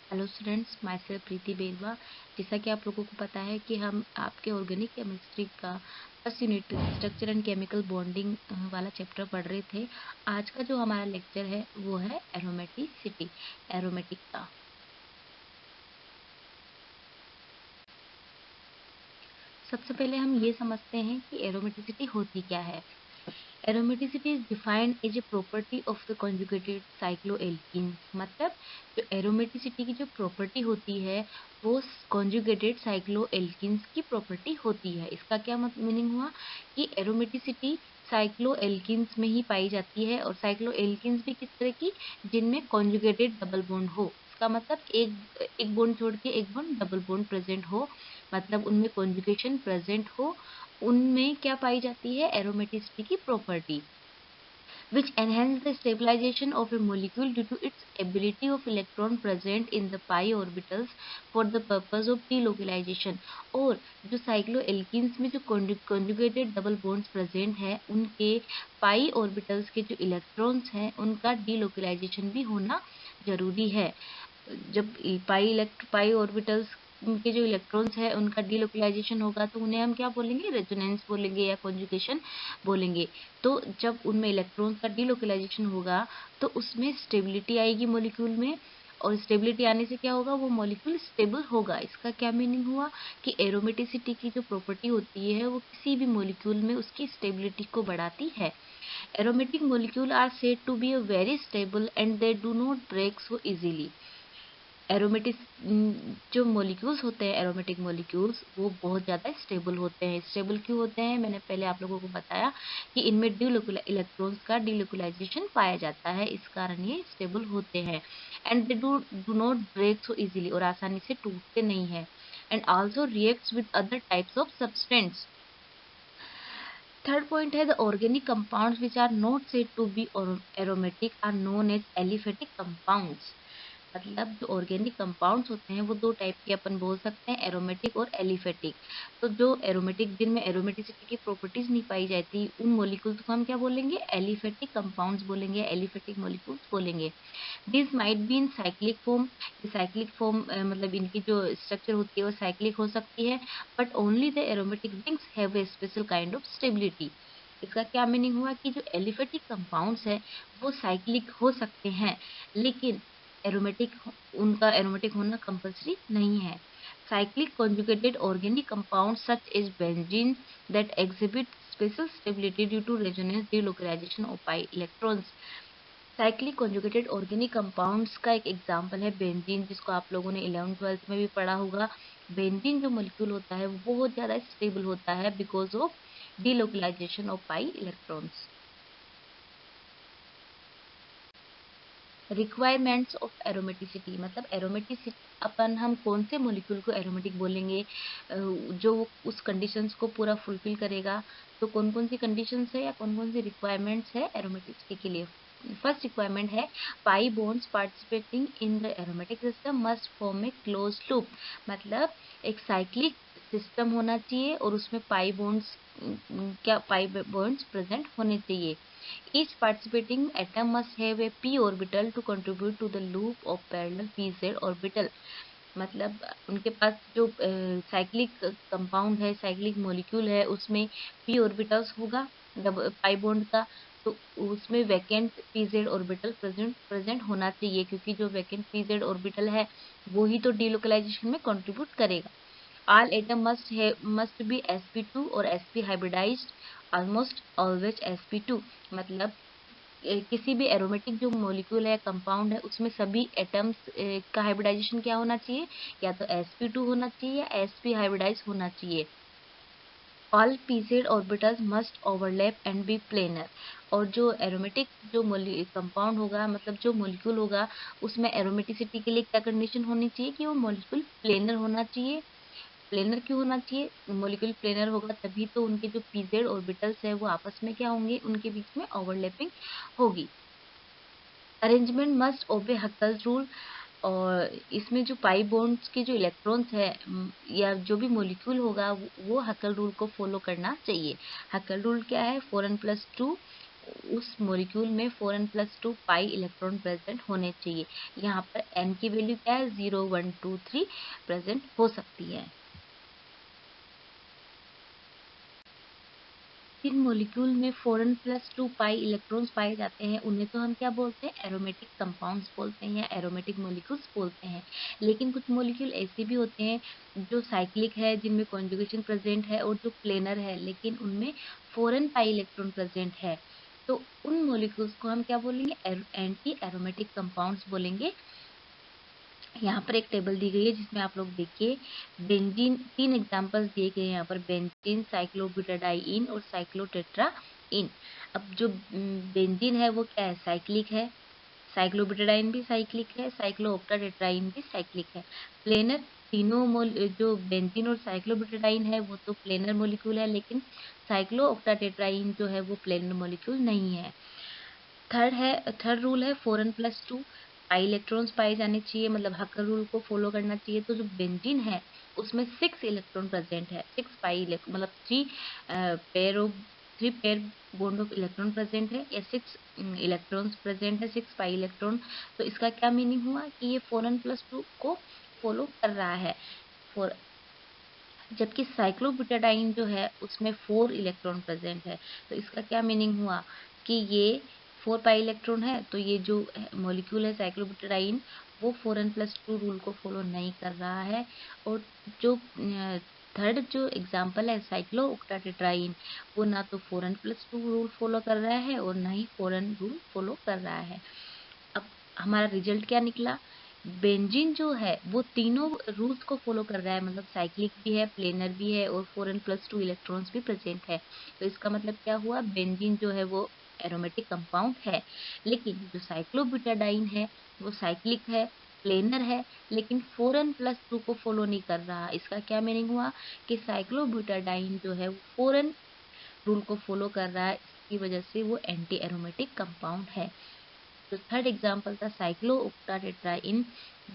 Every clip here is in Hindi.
हेलो स्टूडेंट्स, माई सेल्फ प्रीति बेलवा। जैसा कि आप लोगों को पता है कि हम आपके ऑर्गेनिक केमिस्ट्री का first unit structure and chemical bonding वाला चैप्टर पढ़ रहे थे। आज का जो हमारा लेक्चर है वो है एरोमेटिसिटी, एरोमेटिक का। सबसे पहले हम ये समझते हैं कि एरोमेटिसिटी होती क्या है। Aromaticity is defined as a property of the conjugated cycloalkenes. मतलब जो एरोमेटिसिटी की जो प्रॉपर्टी होती है वो कॉन्जुगेटेड साइक्लोएल्कीन्स की प्रॉपर्टी होती है। इसका क्या मीनिंग हुआ कि एरोमेटिसिटी साइक्लोएल्कीन्स में ही पाई जाती है, और साइक्लोएल्कीन्स भी किस तरह की, जिनमें कॉन्जुगेटेड डबल बॉन्ड हो। इसका मतलब एक बॉन्ड छोड़ के एक बॉन्ड डबल बॉन्ड प्रेजेंट हो, मतलब उनमें कॉन्जुगेशन प्रेजेंट हो, उनमें क्या पाई जाती है, एरोमेटिसिटी की property, which enhance the stabilization of a molecule due to its ability of electron present in the pi orbitals for the purpose of delocalization। और जो साइक्लोएल्कीन्स में जो conjugated डबल बॉन्ड्स प्रेजेंट है, उनके पाई ऑर्बिटल्स के जो इलेक्ट्रॉन्स हैं उनका डीलोकलाइजेशन भी होना जरूरी है। जब पाई ऑर्बिटल्स के जो इलेक्ट्रॉन्स है उनका डीलोकलाइजेशन होगा तो उन्हें हम क्या बोलेंगे, रेजोनेंस बोलेंगे या कॉन्जुगेशन बोलेंगे। तो जब उनमें इलेक्ट्रॉन्स का डीलोकलाइजेशन होगा तो उसमें स्टेबिलिटी आएगी मॉलिक्यूल में, और स्टेबिलिटी आने से क्या होगा, वो मॉलिक्यूल स्टेबल होगा। इसका क्या मीनिंग हुआ कि एरोमेटिसिटी की जो प्रॉपर्टी होती है वो किसी भी मॉलिक्यूल में उसकी स्टेबिलिटी को बढ़ाती है। Aromatic molecule are said to be very stable and they do not break so easily. Aromatic जो मॉलिक्यूल्स होते हैं, एरोमेटिक मॉलिक्यूल्स वो बहुत ज़्यादा स्टेबल होते हैं। स्टेबल क्यों होते हैं, मैंने पहले आप लोगों को बताया कि इनमें इलेक्ट्रॉन्स का डीलोकलाइजेशन पाया जाता है, इस कारण ये स्टेबल होते हैं। And they do not break so easily, और आसानी से टूटते नहीं है। And also reacts with other types of substance. Third point है, the organic compounds which are not said to be aromatic are known as aliphatic compounds. मतलब जो ऑर्गेनिक कंपाउंड्स होते हैं वो दो टाइप के अपन बोल सकते हैं, एरोमेटिक और एलिफेटिक। तो जो एरोमेटिक, जिनमें एरोमेटिसिटी की प्रॉपर्टीज नहीं पाई जाती, उन मॉलिक्यूल्स को हम क्या बोलेंगे, एलिफेटिक कंपाउंड्स बोलेंगे, एलिफेटिक मॉलिक्यूल्स बोलेंगे। This might be in cyclic form. Cyclic form मतलब इनकी जो स्ट्रक्चर होती है वो साइक्लिक हो सकती है, but only the aromatic rings have a special kind of stability. इसका क्या मीनिंग हुआ कि जो एलिफेटिक कंपाउंड्स है वो साइक्लिक हो सकते हैं, लेकिन एरोमेटिक, उनका एरोमेटिक होना कंपल्सरी नहीं है। Cyclic conjugated organic compounds such as benzene that exhibit special stability due to resonance delocalization of pi electrons। Cyclic conjugated organic compounds का एक एग्जांपल है बेंजीन, जिसको आप लोगों ने 11th-12th में भी पढ़ा होगा। बेंजीन जो मॉलिक्यूल होता है वो बहुत ज़्यादा स्टेबल होता है because of delocalisation of pi electrons. Requirements of aromaticity, मतलब एरोमेटिसिटी अपन हम कौन से मॉलिक्यूल को एरोमेटिक बोलेंगे, जो उस कंडीशंस को पूरा फुलफिल करेगा। तो कौन कौन सी कंडीशंस है या कौन कौन सी रिक्वायरमेंट्स है एरोमेटिसिटी के लिए। फर्स्ट रिक्वायरमेंट है, pi bonds participating in the aromatic system must form A close loop. मतलब एक साइक्लिक सिस्टम होना चाहिए और उसमें पाई बॉन्ड्स, क्या पाई बॉन्ड्स प्रेजेंट होने चाहिए। Each participating atom must have a p orbital to contribute to the loop of parallel pz orbital। मतलब उनके पास जो साइक्लिक कंपाउंड है, साइक्लिक मॉलिक्यूल है, उसमें p ऑर्बिटल्स होगा पाई बॉन्ड का, तो उसमें वैकेंट pz ऑर्बिटल प्रेजेंट होना चाहिए, क्योंकि जो वैकेंट pz ऑर्बिटल है वो ही तो डीलोकलाइजेशन में कंट्रीब्यूट करेगा। All atom must be sp2 और sp hybridized, almost always sp2। मतलब किसी भी एरोमेटिक जो मॉलिक्यूल है, कंपाउंड है, उसमें सभी एटम्स का हाइब्रिडाइजेशन क्या होना चाहिए, या तो sp2 होना चाहिए या sp हाइब्रिडाइज होना चाहिए। All pz orbitals must overlap and be planar. और जो एरोमेटिक जो कंपाउंड होगा, मतलब जो मॉलिक्यूल होगा, उसमें एरोमेटिसिटी के लिए क्या कंडीशन होनी चाहिए कि वो मॉलिक्यूल प्लेनर होना चाहिए। प्लेनर क्यों होना चाहिए, मॉलिक्यूल प्लेनर होगा तभी तो उनके जो pz ऑर्बिटल्स है वो आपस में क्या होंगे, उनके बीच में ओवरलैपिंग होगी। अरेंजमेंट मस्ट ओबे हक्कल्स रूल। और इसमें जो पाई बॉन्ड्स के जो इलेक्ट्रॉन्स है या जो भी मॉलिक्यूल होगा वो हक्कल रूल को फॉलो करना चाहिए। हक्कल रूल क्या है, 4n+2 उस मॉलिक्यूल में 4n+2 पाई इलेक्ट्रॉन प्रेजेंट होने चाहिए। यहाँ पर n की वैल्यू क्या है, 0 1 2 3 प्रेजेंट हो सकती है। जिन मॉलिक्यूल में 4n+2 पाई इलेक्ट्रॉन्स पाए जाते हैं उन्हें तो हम क्या बोलते हैं, एरोमेटिक कंपाउंड्स बोलते हैं या एरोमेटिक मॉलिक्यूल्स बोलते हैं। लेकिन कुछ मॉलिक्यूल ऐसे भी होते हैं जो साइक्लिक है, जिनमें कॉन्जुगेशन प्रेजेंट है, और जो प्लेनर है लेकिन उनमें 4n पाई इलेक्ट्रॉन प्रेजेंट है। तो उन मॉलिक्यूल्स को हम क्या बोलेंगे, एंटी एरोमेटिक कंपाउंड्स बोलेंगे। यहाँ पर एक टेबल दी गई है जिसमें आप लोग देखिए बेंजीन, 3 एग्जांपल्स दिए गए हैं यहाँ पर, बेंजीन, साइक्लोब्यूटाडाइइन और साइक्लोटेट्राइन। अब जो बेंजीन है वो क्या है, साइक्लिक है, साइक्लोब्यूटाडाइन भी साइक्लिक है, साइक्लोऑक्टाटेट्राइन भी साइक्लिक है। प्लेनर, तीनों जो बेंजीन और साइक्लोब्यूटाडाइन है वो तो प्लेनर मॉलिक्यूल है, लेकिन साइक्लोऑक्टाटेट्राइन जो है वो प्लेनर मॉलिक्यूल नहीं है। थर्ड रूल है 4n+2 पाई इलेक्ट्रॉन्स पाए जाने चाहिए, मतलब हक्कर रूल को फॉलो करना चाहिए। तो जो बेंजीन है उसमें 6 इलेक्ट्रॉन प्रेजेंट है, 6 पाई मतलब 3 pair bond of electron present है, या 6 इलेक्ट्रॉन्स प्रेजेंट है, 6 पाई इलेक्ट्रॉन। तो इसका क्या मीनिंग हुआ कि ये 4n+2 को फॉलो कर रहा है। फोर जबकि साइक्लोब्यूटाडाइन जो है उसमें 4 इलेक्ट्रॉन प्रेजेंट है। तो इसका क्या मीनिंग हुआ कि ये 4 पाई इलेक्ट्रॉन है, तो ये जो मॉलिक्यूल है साइक्लोब्यूटाडाइन वो 4n+2 रूल को फॉलो नहीं कर रहा है। और जो थर्ड जो एग्जाम्पल है साइक्लोऑक्टाटेट्राइन, वो ना तो 4n+2 रूल फॉलो कर रहा है और ना ही 4n रूल फॉलो कर रहा है। अब हमारा रिजल्ट क्या निकला, बेंजीन जो है वो तीनों रूल्स को फॉलो कर रहा है, मतलब साइक्लिक भी है, प्लेनर भी है, और 4n+2 इलेक्ट्रॉन्स भी प्रेजेंट है। तो इसका मतलब क्या हुआ, बेंजीन जो है वो एरोमेटिक कंपाउंड है। लेकिन जो साइक्लोब्यूटाडाइन है वो साइक्लिक है, प्लेनर है, लेकिन 4n+2 को फॉलो नहीं कर रहा। इसका क्या मीनिंग हुआ कि साइक्लोब्यूटाडाइन जो है वो 4n रूल को फॉलो कर रहा है, इसकी वजह से वो एंटी एरोमेटिक कंपाउंड है। जो थर्ड एग्जाम्पल था साइक्लोऑक्टाटेट्राइन,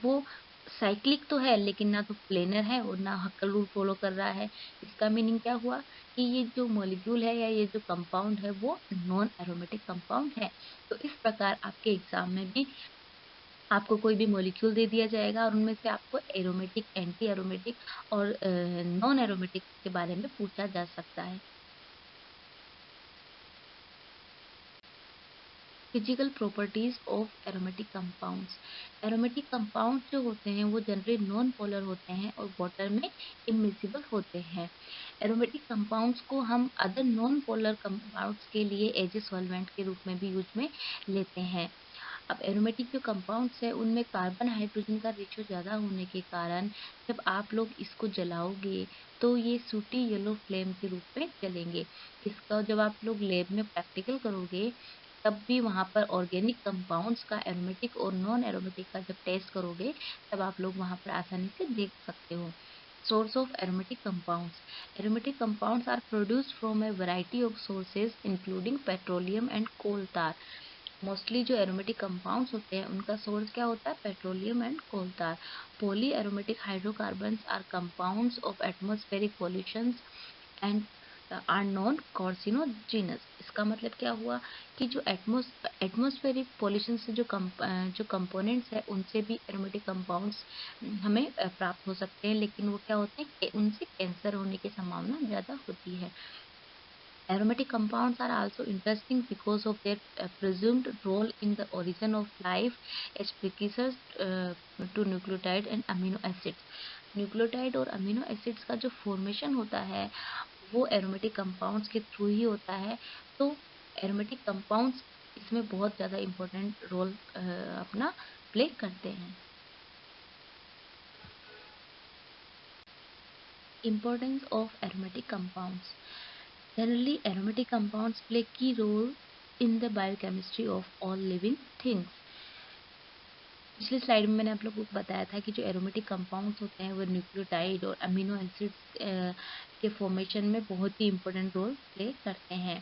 वो साइक्लिक तो है लेकिन ना तो प्लेनर है और ना हक्कर रूल फॉलो कर रहा है। इसका मीनिंग क्या हुआ कि ये जो मॉलिक्यूल है या ये जो कंपाउंड है वो नॉन एरोमेटिक कंपाउंड है। तो इस प्रकार आपके एग्जाम में भी आपको कोई भी मॉलिक्यूल दे दिया जाएगा और उनमें से आपको एरोमेटिक, एंटी एरोमेटिक और नॉन एरोमेटिक के बारे में पूछा जा सकता है। Physical properties of aromatic compounds. Aromatic compounds जो होते हैं वो जनरली नॉन पोलर होते हैं और वाटर में इमिसिबल होते हैं। एरोमेटिक कंपाउंड्स को हम अदर नॉन पोलर कंपाउंड्स के लिए एज ए सॉल्वेंट के रूप में भी यूज में लेते हैं। अब एरोमेटिक जो कंपाउंड्स है उनमें कार्बन हाइड्रोजन का रेशियो ज़्यादा होने के कारण जब आप लोग इसको जलाओगे तो ये सूटी येलो फ्लेम के रूप में जलेंगे। इसका जब आप लोग लैब में प्रैक्टिकल करोगे तब भी वहाँ पर ऑर्गेनिक कंपाउंड्स का एरोमेटिक और नॉन एरोमेटिक का जब टेस्ट करोगे तब आप लोग वहाँ पर आसानी से देख सकते हो। Source of aromatic compounds. Aromatic compounds are produced from a variety of sources including petroleum and coal tar. Mostly जो एरोमेटिक कंपाउंड्स होते हैं उनका सोर्स क्या होता है, petroleum and coal tar. Poly aromatic hydrocarbons are compounds of atmospheric pollutions and are non carcinogens. इसका मतलब क्या हुआ कि जो एटमॉस्फेरिक पॉल्यूशन से जो कंपोनेंट्स है उनसे भी एरोमेटिक कंपाउंड्स हमें प्राप्त हो सकते हैं, लेकिन वो क्या होते हैं कि उनसे कैंसर होने की संभावना ज़्यादा होती है। Aromatic compounds are also interesting because of their presumed role in the origin of life as precursors to nucleotide and amino acids. Nucleotide और अमीनो एसिड्स का जो फॉर्मेशन होता है वो एरोमेटिक कंपाउंड्स के थ्रू ही होता है। तो एरोमेटिक कंपाउंड्स इसमें बहुत ज़्यादा इम्पोर्टेंट रोल अपना प्ले करते हैं। Importance of aromatic compounds. Generally, aromatic compounds play key role in the biochemistry of all living things. पिछली स्लाइड में मैंने आप लोगों को बताया था कि जो एरोमेटिक कंपाउंड्स होते हैं वो न्यूक्लियोटाइड और अमीनो एसिड्स के फॉर्मेशन में बहुत ही इंपॉर्टेंट रोल प्ले करते हैं।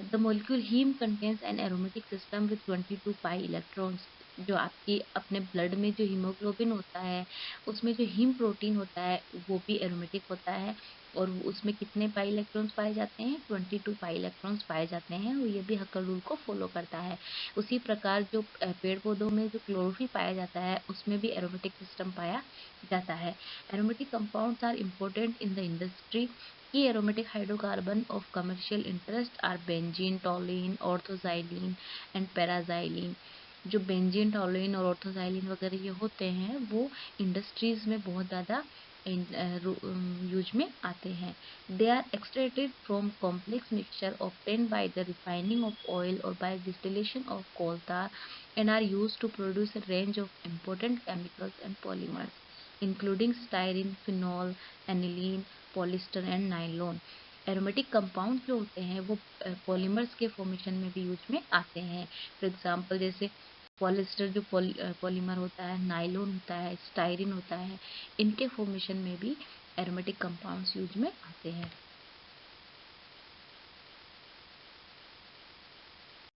The molecule heme contains an aromatic system with 22 pi electrons. जो आपकी अपने ब्लड में जो हीमोग्लोबिन होता है उसमें जो हीम प्रोटीन होता है वो भी एरोमेटिक होता है। और उसमें कितने पाई इलेक्ट्रॉन्स पाए जाते हैं, 22 पाई इलेक्ट्रॉन्स पाए जाते हैं, और ये भी हक्कर रूल को फॉलो करता है। उसी प्रकार जो पेड़ पौधों में जो क्लोरोफिल पाया जाता है उसमें भी एरोमेटिक सिस्टम पाया जाता है। Aromatic compounds are important in the industry. Key aromatic hydrocarbon of commercial interest are benzene, toluene, orthoxylene and paraxylene. जो बेंजीन, टॉलिन और ऑर्थोजाइलिन वगैरह ये होते हैं वो इंडस्ट्रीज में बहुत ज़्यादा यूज में आते हैं। They are extracted from complex mixture obtain by the refining of oil और by distillation of coal tar and are used to produce a range of important chemicals and polymers including styrene, phenol, aniline, polyester and nylon। Aromatic compound जो होते हैं वो पॉलीमर्स के फॉर्मेशन में भी यूज में आते हैं। फॉर एग्जांपल जैसे पॉलिस्टर जो पॉलीमर होता है, नाइलॉन होता है, स्टाइरिन होता है, इनके फॉर्मेशन में भी एरोमेटिक कंपाउंड्स यूज में आते हैं।